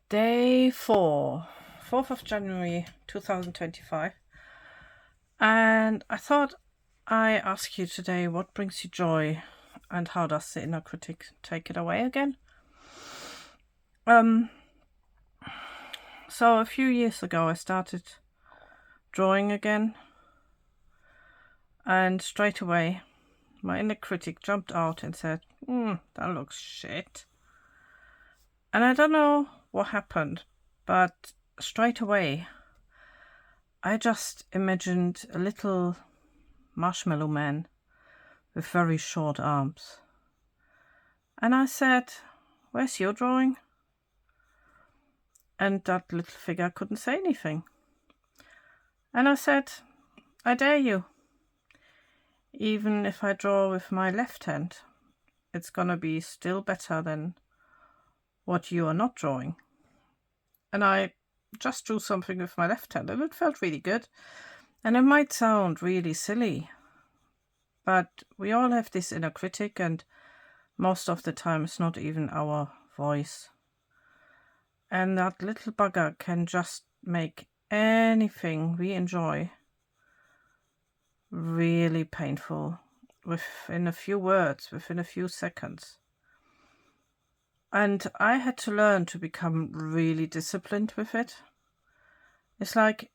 Day 4, 4th of January 2025. And I thought I ask you today what brings you joy and how does the inner critic take it away again? So a few years ago I started drawing again, and straight away my inner critic jumped out and said, that looks shit. And I don't know what happened, but straight away I just imagined a little marshmallow man with very short arms. And I said, "Where's your drawing?" And that little figure couldn't say anything. And I said, "I dare you. Even if I draw with my left hand, it's gonna be still better than what you are not drawing." And I just drew something with my left hand and it felt really good. And it might sound really silly, but we all have this inner critic, and most of the time it's not even our voice. And that little bugger can just make anything we enjoy really painful within a few words, within a few seconds. And I had to learn to become really disciplined with it. It's like,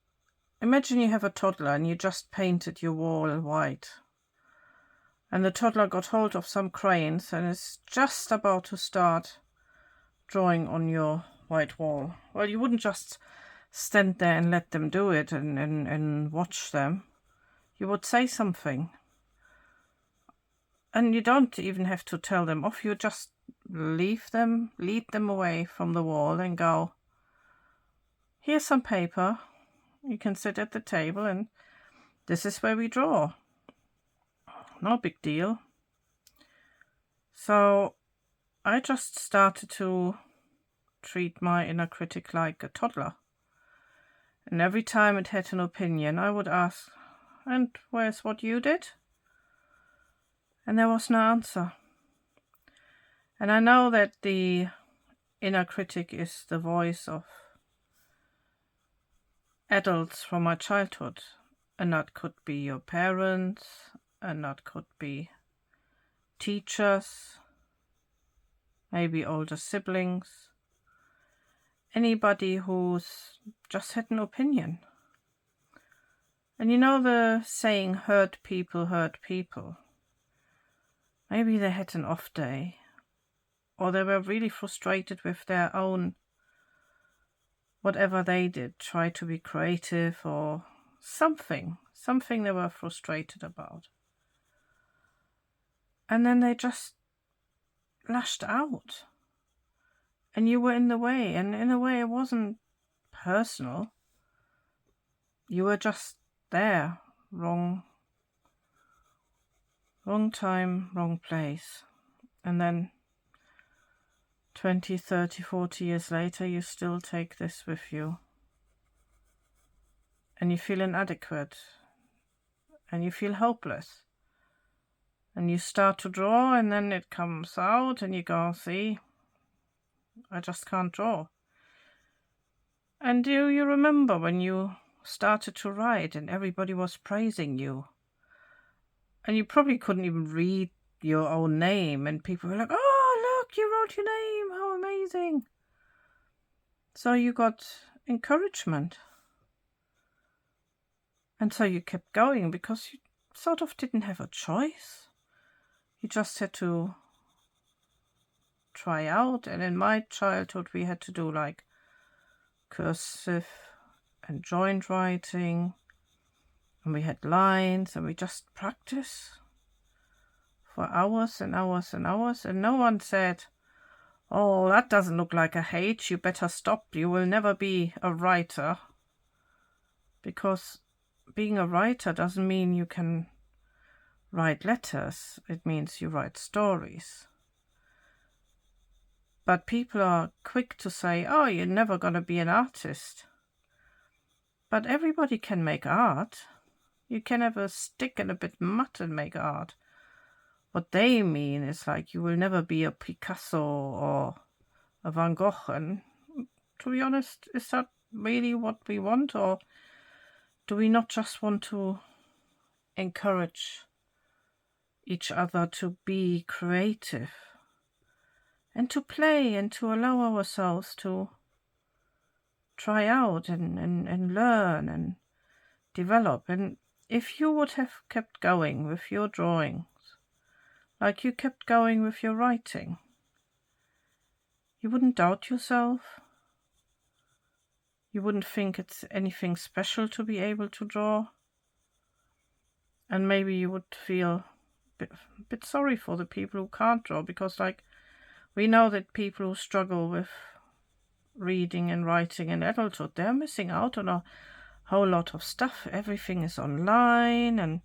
imagine you have a toddler and you just painted your wall white. And the toddler got hold of some crayons and is just about to start drawing on your white wall. Well, you wouldn't just stand there and let them do it and watch them. You would say something. And you don't even have to tell them off. You just lead them away from the wall and go, "Here's some paper. You can sit at the table and this is where we draw. No big deal." So I just started to treat my inner critic like a toddler. And every time it had an opinion, I would ask, "And where's what you did?" And there was no answer. And I know that the inner critic is the voice of adults from my childhood. And that could be your parents, and that could be teachers, maybe older siblings, anybody who's just had an opinion. And you know the saying, hurt people hurt people. Maybe they had an off day, or they were really frustrated with their own, whatever they did, try to be creative or something they were frustrated about. And then they just lashed out. And you were in the way, and in a way it wasn't personal. You were just there, wrong time, wrong place. And then 20, 30, 40 years later, you still take this with you. And you feel inadequate. And you feel hopeless. And you start to draw, and then it comes out, and you go, "See, I just can't draw." And do you remember when you started to write and everybody was praising you? And you probably couldn't even read your own name, and people were like, "Oh, look, you wrote your name, how amazing." So you got encouragement. And so you kept going because you sort of didn't have a choice. You just had to try out. And in my childhood, we had to do like cursive and joint writing. And we had lines, and we just practice for hours and hours and hours. And no one said, "Oh, that doesn't look like a H. You better stop. You will never be a writer." Because being a writer doesn't mean you can write letters. It means you write stories. But people are quick to say, "Oh, you're never going to be an artist." But everybody can make art. You can have a stick and a bit of mud and make art. What they mean is like, you will never be a Picasso or a Van Gogh, and to be honest, is that really what we want, or do we not just want to encourage each other to be creative and to play and to allow ourselves to try out and learn and develop? And if you would have kept going with your drawings, like you kept going with your writing, you wouldn't doubt yourself. You wouldn't think it's anything special to be able to draw. And maybe you would feel a bit sorry for the people who can't draw, because like we know that people who struggle with reading and writing in adulthood, they're missing out on a whole lot of stuff. Everything is online and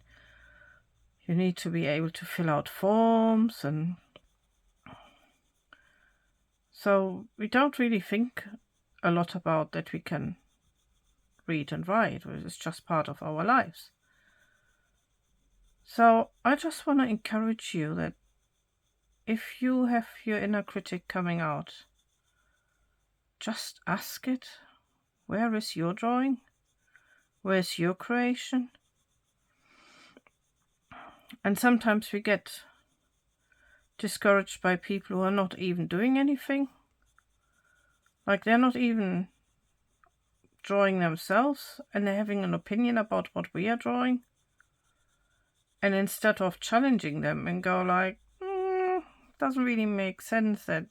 you need to be able to fill out forms, and so we don't really think a lot about that we can read and write. It's just part of our lives. So I just want to encourage you that if you have your inner critic coming out, just ask it. Where is your drawing? Where's your creation? And sometimes we get discouraged by people who are not even doing anything. Like they're not even drawing themselves and they're having an opinion about what we are drawing. And instead of challenging them and go like, doesn't really make sense that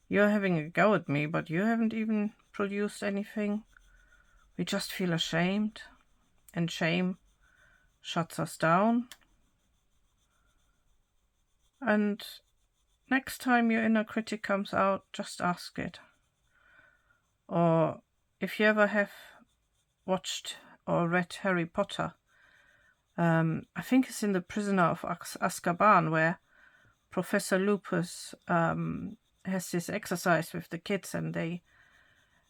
you're having a go at me, but you haven't even produced anything. We just feel ashamed, and shame shuts us down. And next time your inner critic comes out, just ask it. Or if you ever have watched or read Harry Potter, I think it's in The Prisoner of Azkaban, where Professor Lupus has this exercise with the kids, and they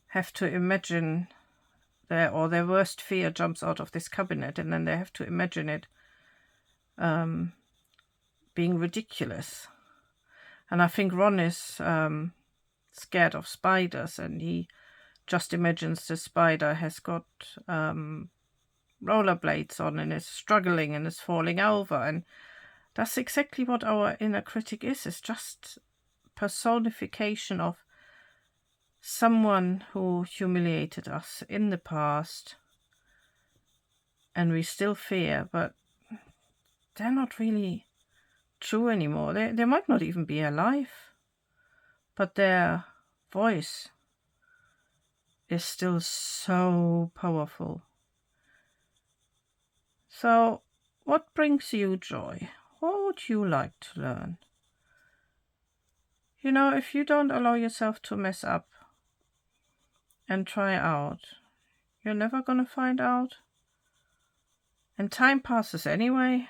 have to imagine their worst fear jumps out of this cabinet, and then they have to imagine it being ridiculous. And I think Ron is scared of spiders, and he just imagines the spider has got rollerblades on and is struggling and is falling over. And that's exactly what our inner critic is. It's just personification of someone who humiliated us in the past and we still fear, but they're not really true anymore. They might not even be alive, but their voice is still so powerful. So what brings you joy? What would you like to learn? You know, if you don't allow yourself to mess up and try out, you're never going to find out. And time passes anyway,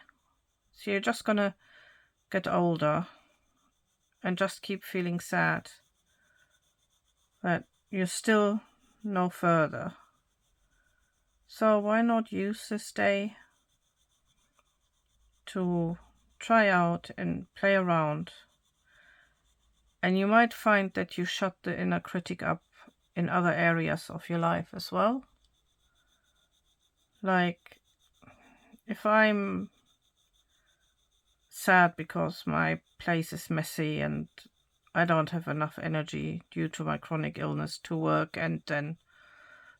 so you're just going to get older and just keep feeling sad that you're still no further. So why not use this day to try out and play around? And you might find that you shut the inner critic up in other areas of your life as well. Like, if I'm sad because my place is messy and I don't have enough energy due to my chronic illness to work and then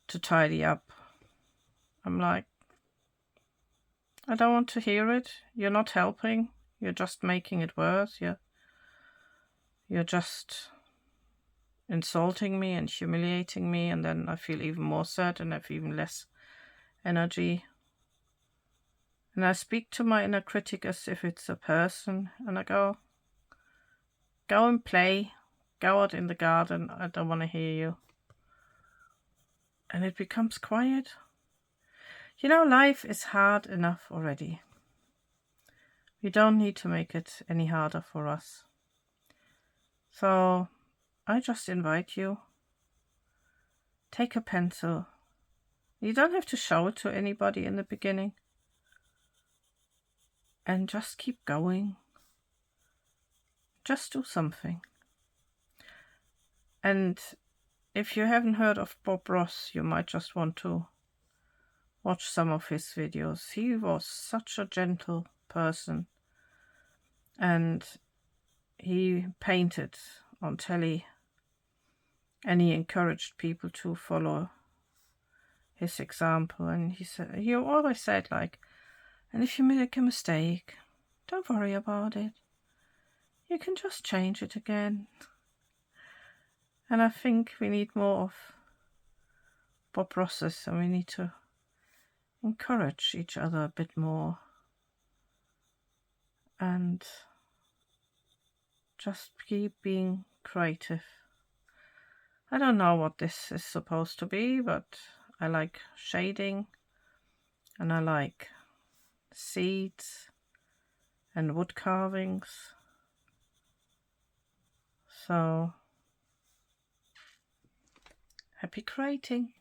to tidy up, I'm like, I don't want to hear it. You're not helping. You're just making it worse. You're just insulting me and humiliating me, and then I feel even more sad and have even less energy. And I speak to my inner critic as if it's a person, and I go and play, go out in the garden, I don't want to hear you. And it becomes quiet. You know, life is hard enough already. We don't need to make it any harder for us. So I just invite you, take a pencil. You don't have to show it to anybody in the beginning. And just keep going. Just do something. And if you haven't heard of Bob Ross, you might just want to watch some of his videos. He was such a gentle person, and he painted on telly, and he encouraged people to follow his example. And he always said, like, and if you make a mistake, don't worry about it. You can just change it again. And I think we need more of Bob Rosses, and we need to encourage each other a bit more and just keep being creative. I don't know what this is supposed to be, but I like shading, and I like seeds and wood carvings. So happy creating.